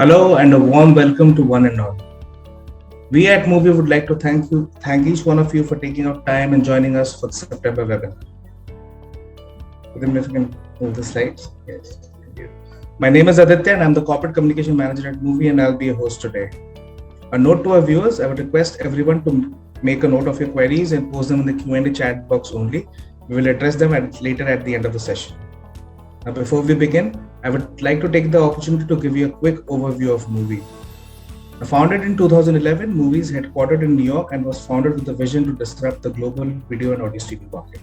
Hello and a warm welcome to one and all. We at Muvi would like to thank each one of you for taking out time and joining us for the September webinar. If you can move the slides. Yes. Thank you. My name is Aditya and I'm the Corporate Communication Manager at Muvi and I'll be a host today. A note to our viewers, I would request everyone to make a note of your queries and post them in the Q&A chat box only. We will address them later at the end of the session. Now, before we begin, I would like to take the opportunity to give you a quick overview of Muvi. Founded in 2011, Muvi is headquartered in New York and was founded with the vision to disrupt the global video and audio streaming market.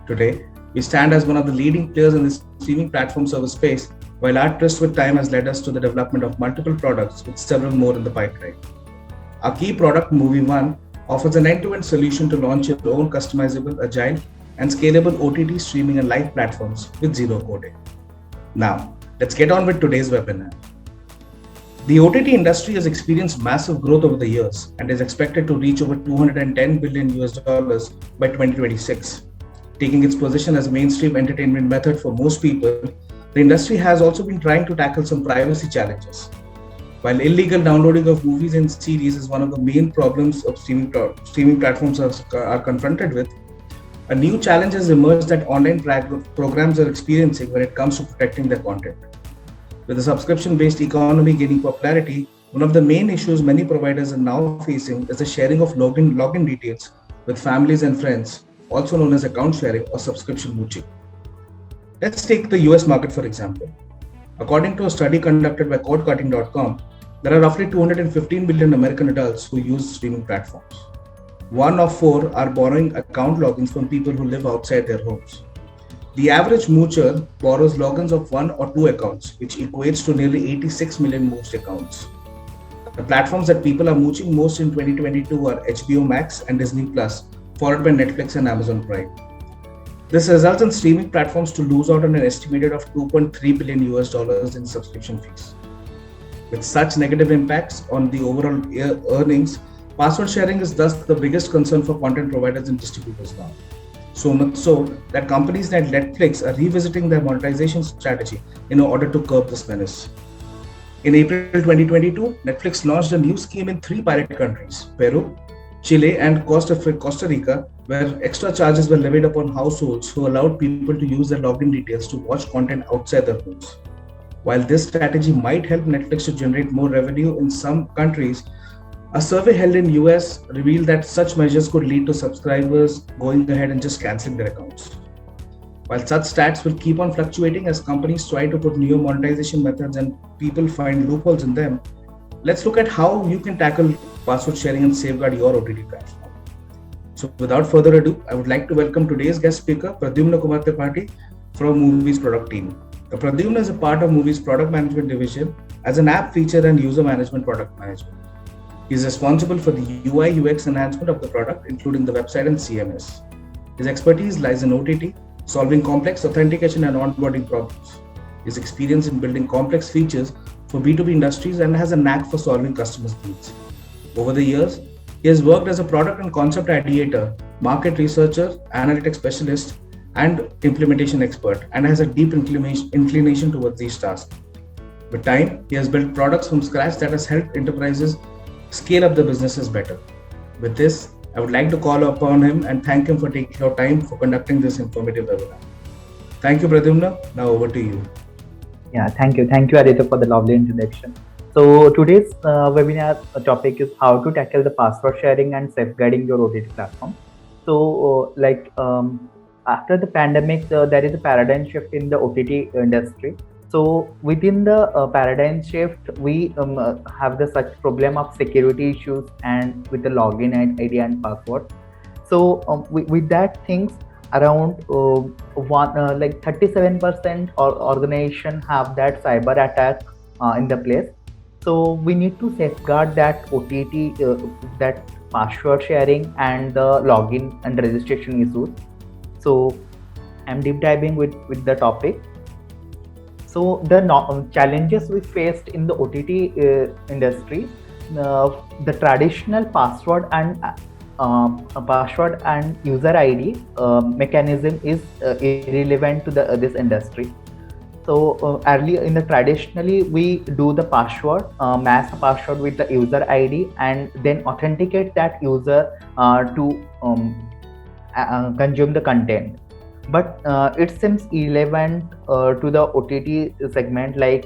Today, we stand as one of the leading players in the streaming platform service space, while our twist with time has led us to the development of multiple products with several more in the pipeline. Our key product, Muvi One, offers an end-to-end solution to launch your own customizable, agile, and scalable OTT streaming and live platforms with zero coding. Now, let's get on with today's webinar. The OTT industry has experienced massive growth over the years and is expected to reach over $210 billion by 2026. Taking its position as a mainstream entertainment method for most people, the industry has also been trying to tackle some privacy challenges. While illegal downloading of movies and series is one of the main problems of streaming platforms are confronted with, a new challenge has emerged that online programs are experiencing when it comes to protecting their content. With the subscription-based economy gaining popularity, one of the main issues many providers are now facing is the sharing of login details with families and friends, also known as account sharing or subscription mooching. Let's take the US market for example. According to a study conducted by codecutting.com, there are roughly 215 million American adults who use streaming platforms. 1 of 4 are borrowing account logins from people who live outside their homes. The average moocher borrows logins of 1 or 2 accounts, which equates to nearly 86 million mooched accounts. The platforms that people are mooching most in 2022 are HBO Max and Disney Plus, followed by Netflix and Amazon Prime. This results in streaming platforms to lose out on an estimated of $2.3 billion in subscription fees. With such negative impacts on the overall earnings, password sharing is thus the biggest concern for content providers and distributors now. So much so that companies like Netflix are revisiting their monetization strategy in order to curb this menace. In April 2022, Netflix launched a new scheme in 3 pilot countries, Peru, Chile, and Costa Rica, where extra charges were levied upon households who allowed people to use their login details to watch content outside their homes. While this strategy might help Netflix to generate more revenue in some countries, a survey held in US revealed that such measures could lead to subscribers going ahead and just canceling their accounts. While such stats will keep on fluctuating as companies try to put new monetization methods and people find loopholes in them, let's look at how you can tackle password sharing and safeguard your OTT platform. So without further ado, I would like to welcome today's guest speaker, Pradyumna Kumar Tripathi from Muvi's product team. Pradyumna is a part of Muvi's product management division as an app feature and user management product management. He is responsible for the UI UX enhancement of the product, including the website and CMS. His expertise lies in OTT, solving complex authentication and onboarding problems. His experience in building complex features for B2B industries and has a knack for solving customers' needs. Over the years, he has worked as a product and concept ideator, market researcher, analytics specialist, and implementation expert, and has a deep inclination towards these tasks. With time, he has built products from scratch that has helped enterprises scale up the businesses better. With this, I would like to call upon him and thank him for taking your time for conducting this informative webinar. Thank you, Pradyumna. Now over to you. Yeah, thank you. Thank you, Aditya, for the lovely introduction. So today's webinar topic is how to tackle the password sharing and safeguarding your OTT platform. So after the pandemic, there is a paradigm shift in the OTT industry. So within the paradigm shift, we have the such problem of security issues and with the login ID and password. So with that things, around 37% organization have that cyber attack in the place. So we need to safeguard that OTT, that password sharing and the login and registration issues. So I'm deep diving with the topic. So the challenges we faced in the OTT industry, the traditional password and user ID mechanism is irrelevant to this industry. So earlier in the traditionally we do the password, match the password with the user ID, and then authenticate that user to consume the content. But it seems irrelevant to the OTT segment, like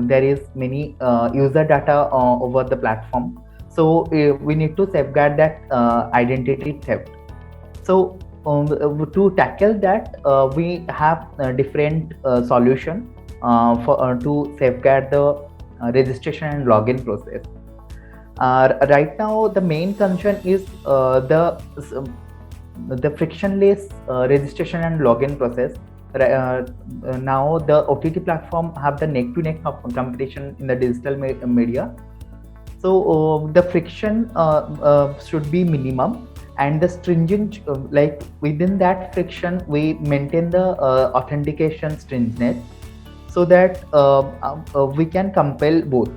there is many user data over the platform. So we need to safeguard that identity theft. So to tackle that, we have different solution for to safeguard the registration and login process. Right now, the main concern is the frictionless registration and login process. Now the OTT platform have the neck-to-neck competition in the digital media. So the friction should be minimum, and the stringent, like within that friction, we maintain the authentication stringiness, so that we can compel both.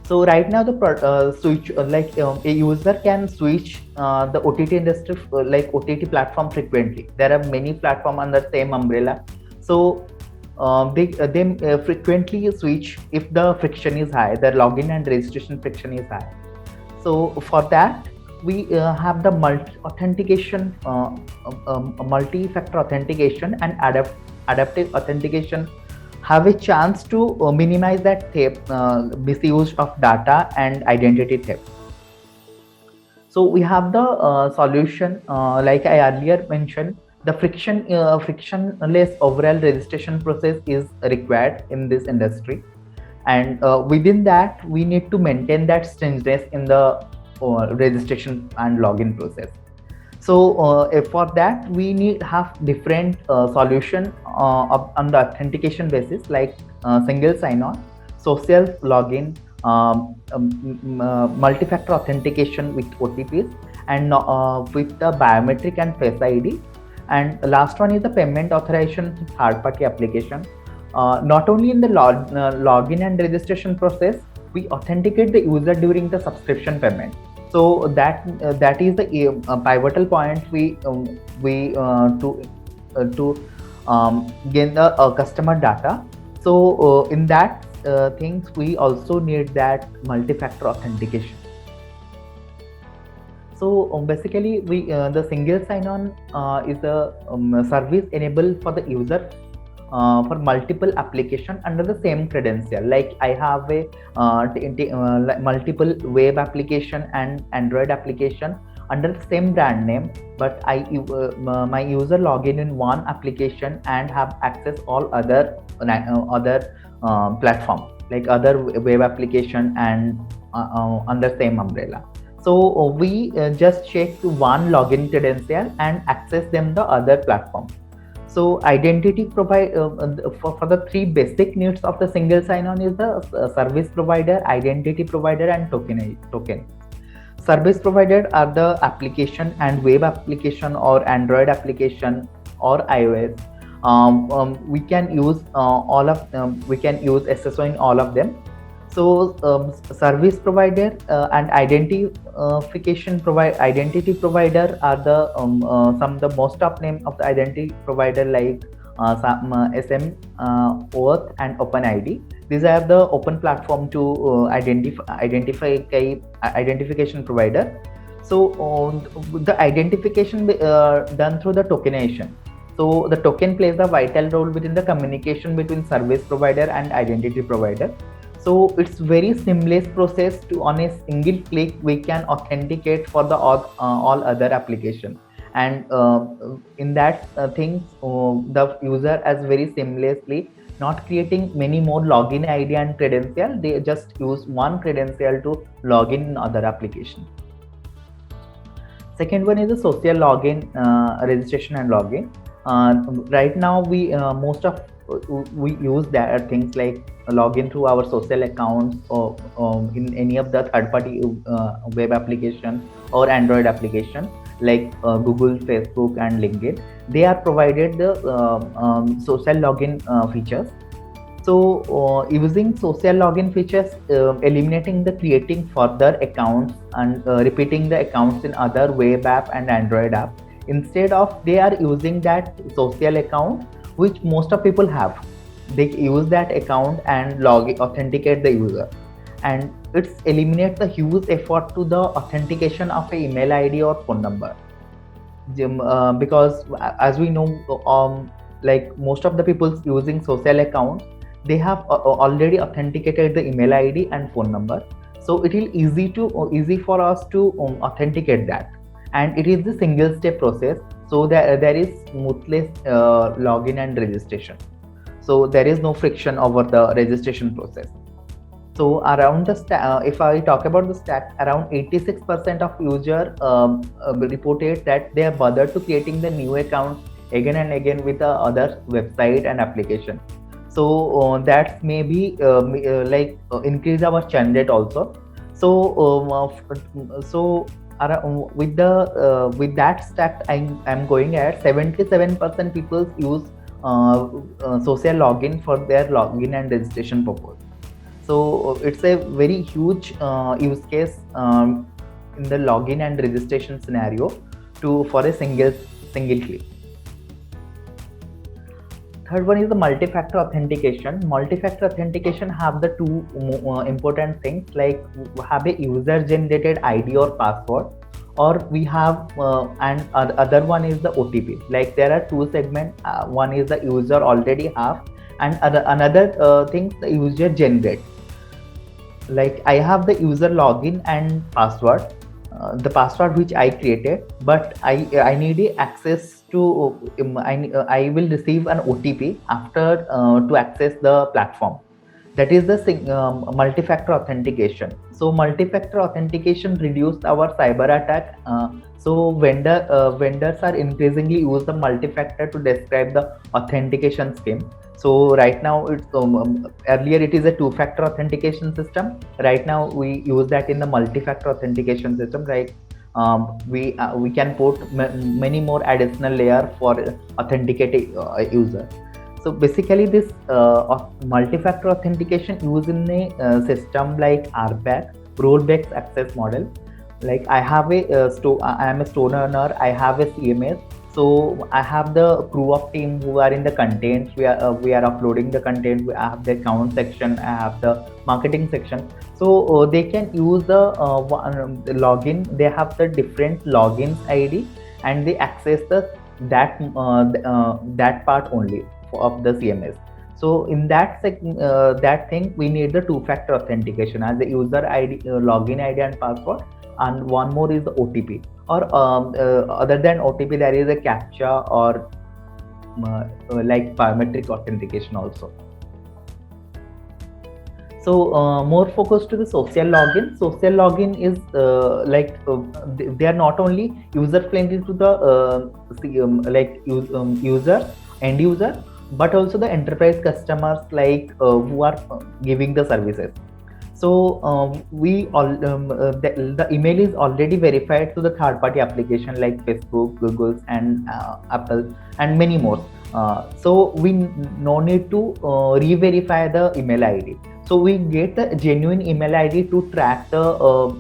So right now the switch, a user can switch the OTT industry, like OTT platform frequently. There are many platforms under same umbrella. So they frequently switch if the friction is high, the login and registration friction is high. So for that, we have the multi-authentication, multi-factor authentication and adaptive authentication have a chance to minimize that theft, misuse of data and identity theft. So we have the solution, like I earlier mentioned, the frictionless overall registration process is required in this industry, and within that we need to maintain that stringiness in the registration and login process. So for that we need have different solution on the authentication basis, like single sign-on, social login, multi-factor authentication with OTPs, and with the biometric and Face ID. And the last one is the payment authorization third-party application. Not only in the login and registration process, we authenticate the user during the subscription payment. So that is the pivotal point we to gain the customer data. So in that things we also need that multi-factor authentication. So basically we the single sign-on is a service enabled for the user for multiple application under the same credential. Like I have a multiple web application and Android application under the same brand name, but my user login in one application and have access all other platform, like other web application and under same umbrella. So we just check one login credential and access them the other platform. So identity provide for the three basic needs of the single sign-on is the service provider, identity provider, and token. Service provider are the application and web application or Android application or iOS. We can use we can use SSO in all of them. So service provider and identity provider are the some of the most of name of the identity provider, like SM, OAuth, and OpenID. These are the open platform to identification provider. So the identification done through the tokenization. So the token plays a vital role within the communication between service provider and identity provider. So it's very seamless process to, on a single click, we can authenticate for the all other application, and in that things the user as very seamlessly, not creating many more login ID and credential. They just use one credential to log in other application. Second one is the social login, registration and login. Right now we most of we use that things like login through our social accounts or in any of the third-party web application or Android application, like Google, Facebook, and LinkedIn. They are provided the social login features. So using social login features, eliminating the creating further accounts and repeating the accounts in other web app and Android app. Instead of they are using that social account, which most of people have. They use that account and authenticate the user, and it's eliminate the huge effort to the authentication of a email ID or phone number. Because as we know, like most of the people using social accounts, they have already authenticated the email ID and phone number, so it is easy for us to authenticate that, and it is the single step process, so there is smoothless login and registration, so there is no friction over the registration process. So around if I talk about the stat, around 86% of users reported that they are bothered to creating the new account again and again with the other website and application. So that maybe increase our churn rate also. So with that stat, I'm going at 77% people use social login for their login and registration purpose. So it's a very huge use case in the login and registration scenario for a single click. Third one is the multi-factor authentication. Multi-factor authentication have the two important things, like have a user generated ID or password, or we have and other one is the OTP. Like there are two segments. One is the user already have, and another thing the user generate. Like I have the user login and password, the password which I created, but I need access to I will receive an OTP after to access the platform. That is the multi-factor authentication. So multi-factor authentication reduced our cyber attack. So vendors are increasingly use the multi-factor to describe the authentication scheme. So right now, it's earlier it is a two-factor authentication system. Right now we use that in the multi-factor authentication system. Right, we can put many more additional layer for authenticating user. So basically, this multi-factor authentication used in a system like RBAC, role-based access model. Like I have I am a store owner. I have a CMS. So I have the crew of team who are in the content. We are uploading the content. I have the account section. I have the marketing section. So they can use the login. They have the different logins ID, and they access that part only of the CMS. So in that thing, we need the two-factor authentication as the user ID, login ID and password, and one more is the OTP. Or other than OTP, there is a CAPTCHA or like biometric authentication also. So more focused to the social login. Social login is they are not only user friendly to the user, end user, but also the enterprise customers who are giving the services. So the email is already verified to the third-party application like Facebook, Google, and Apple, and many more. So we no need to re-verify the email ID. So we get the genuine email ID to track the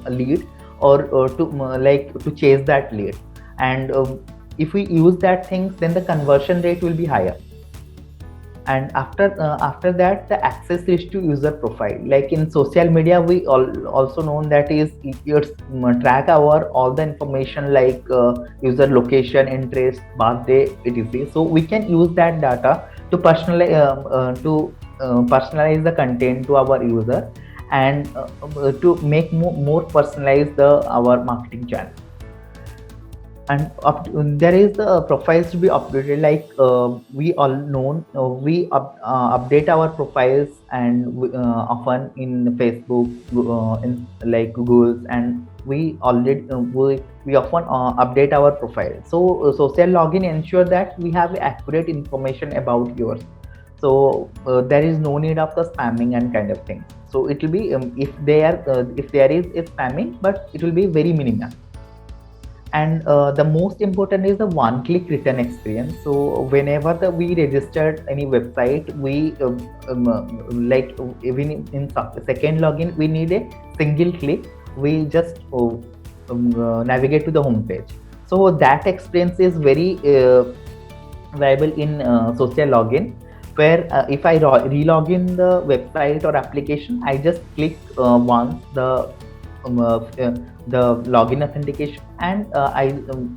lead, or to chase that lead. And if we use that thing, then the conversion rate will be higher. And after that, the access is to user profile. Like in social media, we also known that is it's track all the information like user location, interest, birthday, etc. So we can use that data to personalize the content to our user, and to make more personalized our marketing channel. And there is the profiles to be updated. Like we all know, we update our profiles, and often in Facebook, in like Google, and we already we often update our profile. So social login ensure that we have accurate information about yours. So there is no need of the spamming and kind of thing. So it will be if there is spamming, but it will be very minimal. And the most important is the one-click return experience. So whenever we registered any website, we like even in second login, we need a single click. We just navigate to the home page. So that experience is very viable in social login, where if I re-log in the website or application, I just click once um, uh, uh, the login authentication, and I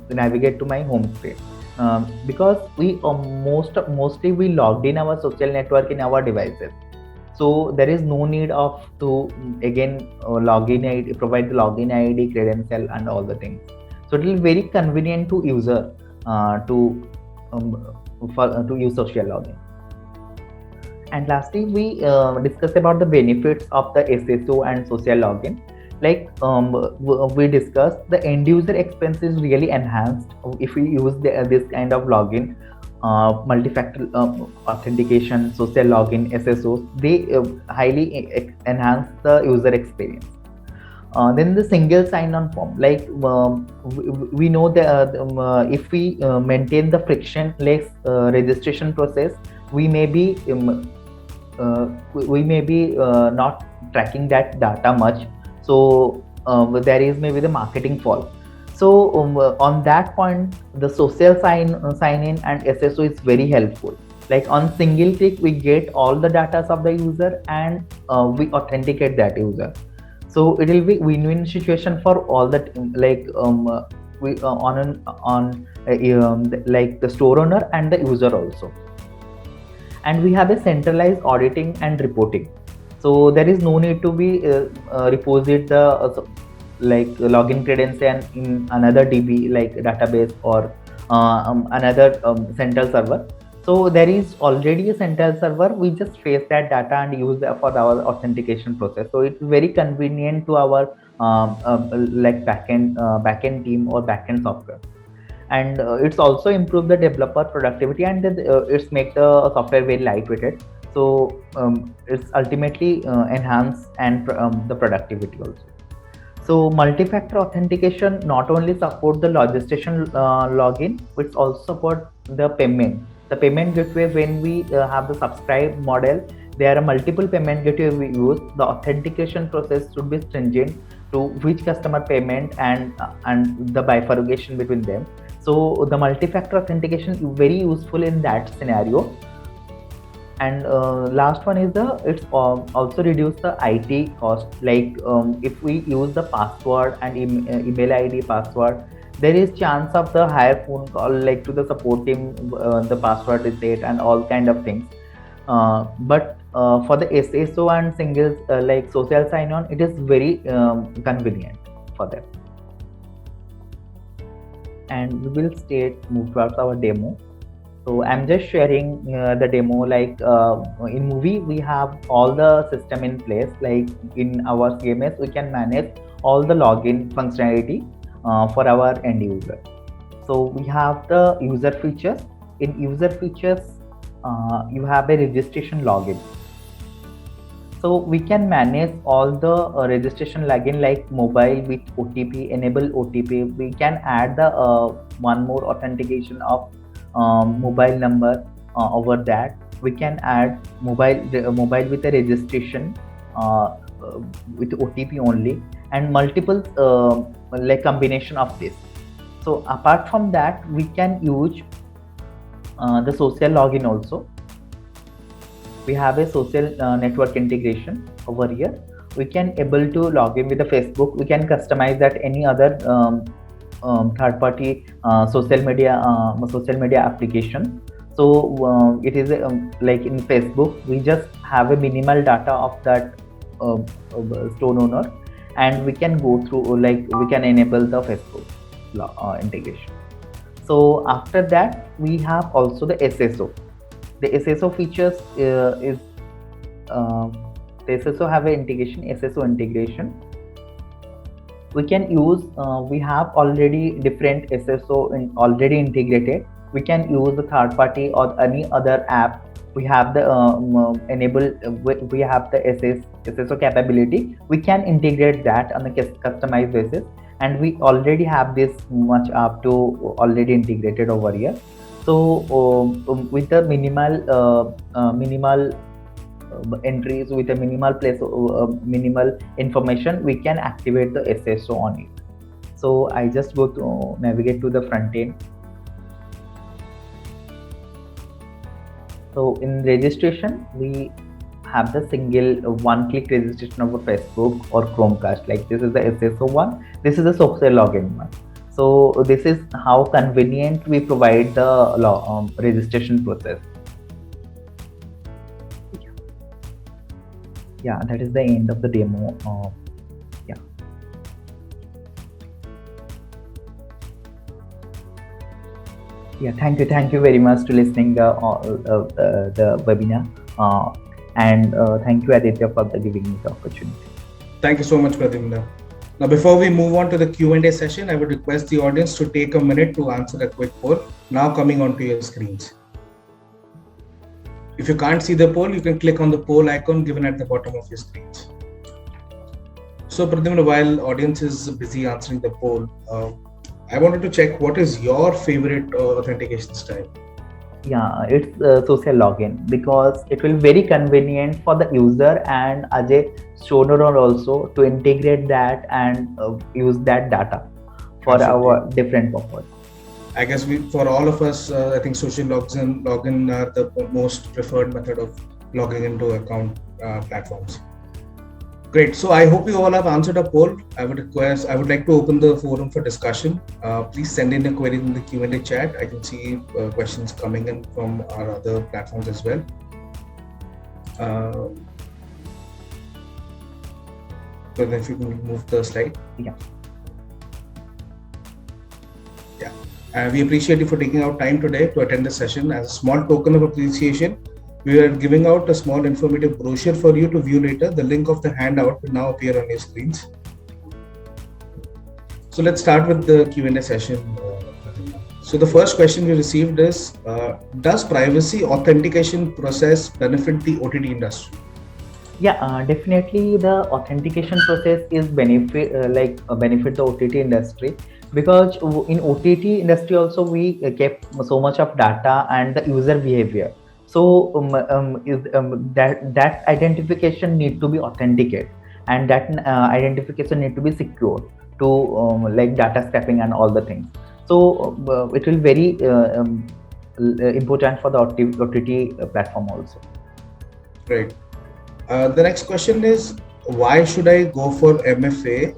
navigate to my home screen. Because we mostly we logged in our social network in our devices, so there is no need of to again login ID, provide the login ID, credential, and all the things. So it will be very convenient to user to to use social login. And lastly, we discuss about the benefits of the SSO and social login. Like we discussed, the end user experience is really enhanced if we use this kind of login, multi-factor authentication, social login, SSOs. They highly enhance the user experience. Then the single sign-on form, like we know that if we maintain the frictionless registration process, we may be not tracking that data much. So there is maybe the marketing fall. So on that point, the social sign in and SSO is very helpful. Like on single click, we get all the data of the user, and we authenticate that user. So it will be win-win situation for all that. Like we like the store owner and the user also. And we have a centralized auditing and reporting, so there is no need to be reposit the like login credential in another DB like database or another central server. So there is already a central server, we just trace that data and use that for our authentication process. So it's very convenient to our like backend team or backend software. And it's also improved the developer productivity, and it's make the software very lightweighted. So it's ultimately enhance and the productivity also. So multi-factor authentication not only support the registration login, but also support the payment. The payment gateway, when we have the subscribe model, there are multiple payment gateway we use. The authentication process should be stringent to which customer payment and the bifurcation between them. So the multi-factor authentication is very useful in that scenario. And last one is it's also reduce the IT cost. Like if we use the password and email ID password, there is chance of the higher phone call like to the support team, the password reset and all kind of things. But for the SSO and singles like social sign-on, it is very convenient for them. And we will move towards our demo. So I'm just sharing the demo. Like in Muvi, we have all the system in place. Like in our CMS, we can manage all the login functionality for our end user. So we have the user features. In user features, you have a registration login. So we can manage all the registration login like mobile with OTP, enable OTP. We can add the one more authentication of mobile number over that. We can add mobile with a registration with OTP only, and multiple like combination of this. So apart from that, we can use the social login also. We have a social network integration over here. We can able to log in with the Facebook. We can customize that any other third-party social media application. So it is like in Facebook, we just have a minimal data of that store owner, and we can go through like we can enable the Facebook integration. So after that, we have also the SSO. The SSO features is the SSO have an integration, SSO integration. We can use, we have already different SSO already integrated. We can use the third party or any other app. We have the enable, we have the SSO capability. We can integrate that on a customized basis, and we already have this much up to already integrated over here. So with the minimal entries, with a minimal place, minimal information, we can activate the SSO on it. So I just go to navigate to the front end. So in registration, we have the single one-click registration over Facebook or Chromecast. Like this is the SSO one. This is the social login one. So this is how convenient we provide the registration process. Yeah, that is the end of the demo. Yeah. Yeah, thank you very much to listening the webinar, and thank you Aditya for giving me the opportunity. Thank you so much, Pradyumna. Now, before we move on to the Q&A session, I would request the audience to take a minute to answer a quick poll, now coming onto your screens. If you can't see the poll, you can click on the poll icon given at the bottom of your screens. So, Pradyumna, while audience is busy answering the poll, I wanted to check what is your favorite authentication style? Yeah, it's social login because it will be very convenient for the user, and Ajay showed on also to integrate that and use that data for our different purpose. I guess for all of us, I think social login are the most preferred method of logging into account platforms. Great. So I hope you all have answered a poll. I would like to open the forum for discussion. Please send in a query in the Q&A chat. I can see questions coming in from our other platforms as well. So if you can move the slide. Yeah. We appreciate you for taking out time today to attend the session. As a small token of appreciation, we are giving out a small informative brochure for you to view later. The link of the handout will now appear on your screens. So let's start with the Q&A session. So the first question we received is, does privacy authentication process benefit the OTT industry? Yeah, definitely the authentication process is benefit the OTT industry, because in OTT industry also we kept so much of data and the user behavior. So that identification need to be authenticated, and that identification need to be secure to like data scraping and all the things. So it will very important for the OTT platform also. Right. The next question is, why should I go for MFA,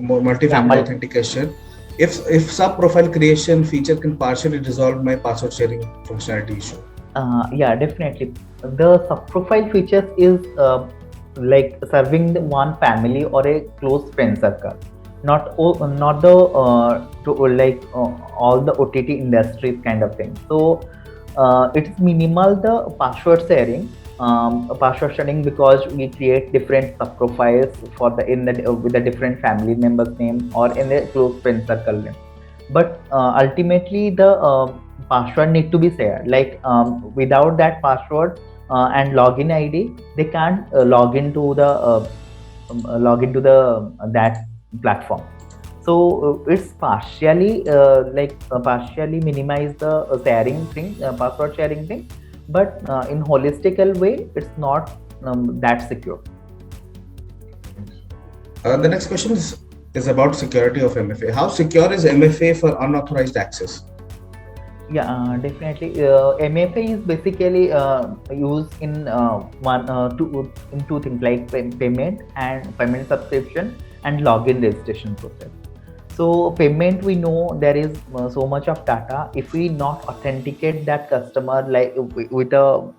multi-factor authentication, if sub-profile creation feature can partially resolve my password sharing functionality issue? Yeah, definitely. The sub-profile features is like serving the one family or a close friend circle, not the all the OTT industries kind of thing. So it's minimal the password sharing. Because we create different sub profiles for with the different family members' name or in the close friend circle name. But ultimately the password need to be shared. Like without that password and login ID, they can't log into the that platform. So it's partially partially minimize the sharing thing, password sharing thing, but in holistical way, it's not that secure. The next question is about security of MFA. How secure is MFA for unauthorized access? Yeah, definitely. MFA is basically used in two things, like payment and payment subscription and login registration process. So payment, we know there is so much of data. If we not authenticate that customer like with a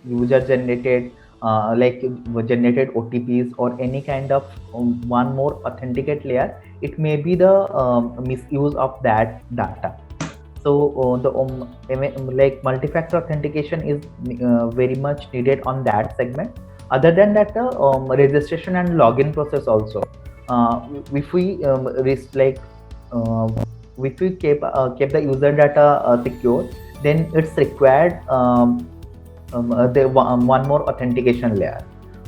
user generated generated OTPs or any kind of one more authenticate layer, it may be the misuse of that data. So the multi-factor authentication is very much needed on that segment. Other than that, the registration and login process also. If we if we keep the user data secure, then it's required one more authentication layer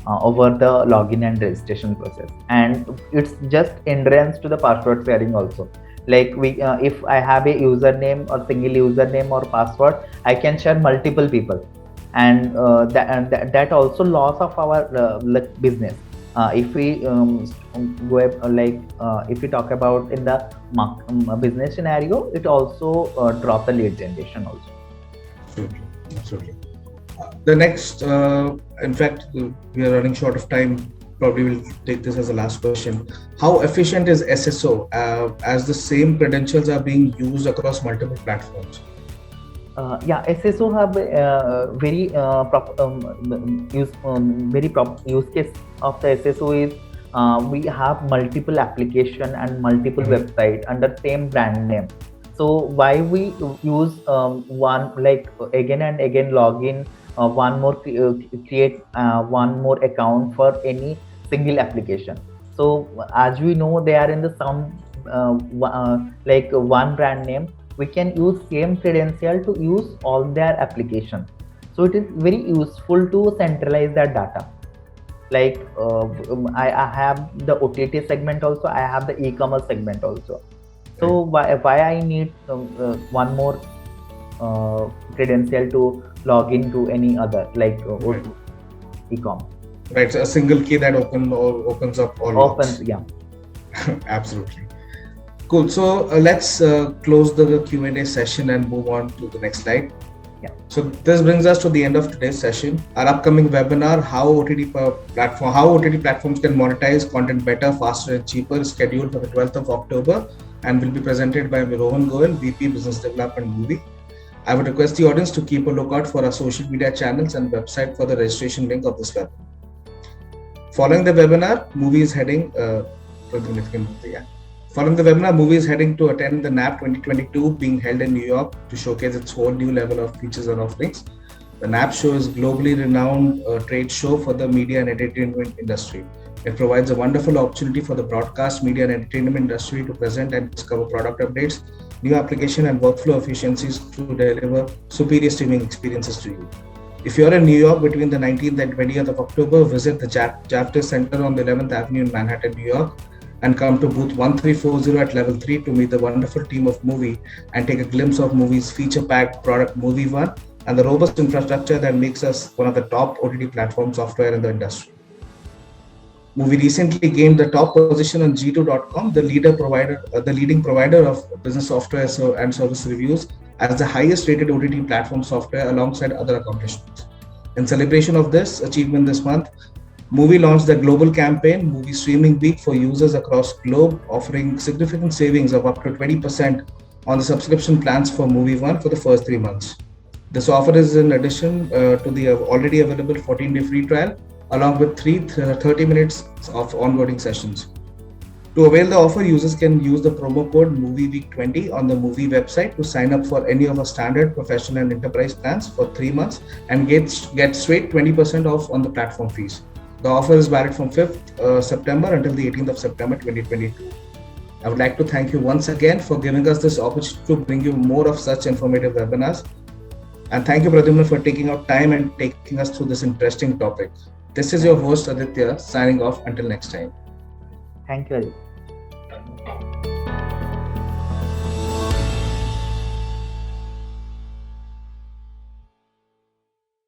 over the login and registration process, and it's just hindrance to the password sharing also. Like if I have a username or single username or password, I can share multiple people, and that also loss of our business. If we go if we talk about in the business scenario, it also drop the lead generation also. Absolutely. The next, in fact, we are running short of time. Probably will take this as the last question. How efficient is SSO as the same credentials are being used across multiple platforms? Yeah, SSO have very use case of the SSO is we have multiple application and multiple Mhm. website under same brand name. So why we use one like again and again login one more create one more account for any single application. So as we know they are in the some like one brand name, we can use same credential to use all their applications. So it is very useful to centralize that data. Like I have the OTT segment also, I have the e-commerce segment also. Right. So why I need one more credential to log into any other like Right. e-com Right. So a single key that opens up all opens, locks. yeah. Absolutely. Cool. So let's close the Q&A session and move on to the next slide. Yeah. So this brings us to the end of today's session. Our upcoming webinar, how OTT platforms can monetize content better, faster, and cheaper, is scheduled for the 12th of October and will be presented by Rohan Goel, VP Business Development, Muvi. I would request the audience to keep a lookout for our social media channels and website for the registration link of this webinar. Following the webinar, Muvi is heading. Following the webinar, Muvi is heading to attend the NAP 2022 being held in New York to showcase its whole new level of features and offerings. The NAP show is globally renowned trade show for the media and entertainment industry. It provides a wonderful opportunity for the broadcast, media, and entertainment industry to present and discover product updates, new application, and workflow efficiencies to deliver superior streaming experiences to you. If you're in New York between the 19th and 20th of October, visit the Chapter Center on the 11th Avenue in Manhattan, New York, and come to booth 1340 at level 3 to meet the wonderful team of Muvi and take a glimpse of Muvi's feature-packed product Muvi One and the robust infrastructure that makes us one of the top OTT platform software in the industry. Muvi recently gained the top position on G2.com, the leading provider of business software and service reviews, as the highest-rated OTT platform software alongside other accomplishments. In celebration of this achievement this month, Muvi launched the global campaign, Muvi Streaming Week, for users across globe, offering significant savings of up to 20% on the subscription plans for Muvi One for the first 3 months. This offer is in addition to the already available 14-day free trial, along with 30 minutes of onboarding sessions. To avail the offer, users can use the promo code MovieWeek20 on the Muvi website to sign up for any of our standard, professional, and enterprise plans for 3 months and get straight 20% off on the platform fees. The offer is valid from 5th September until the 18th of September 2022. I would like to thank you once again for giving us this opportunity to bring you more of such informative webinars. And thank you, Pradyumna, for taking out time and taking us through this interesting topic. This is your host, Aditya, signing off until next time. Thank you, Ajit.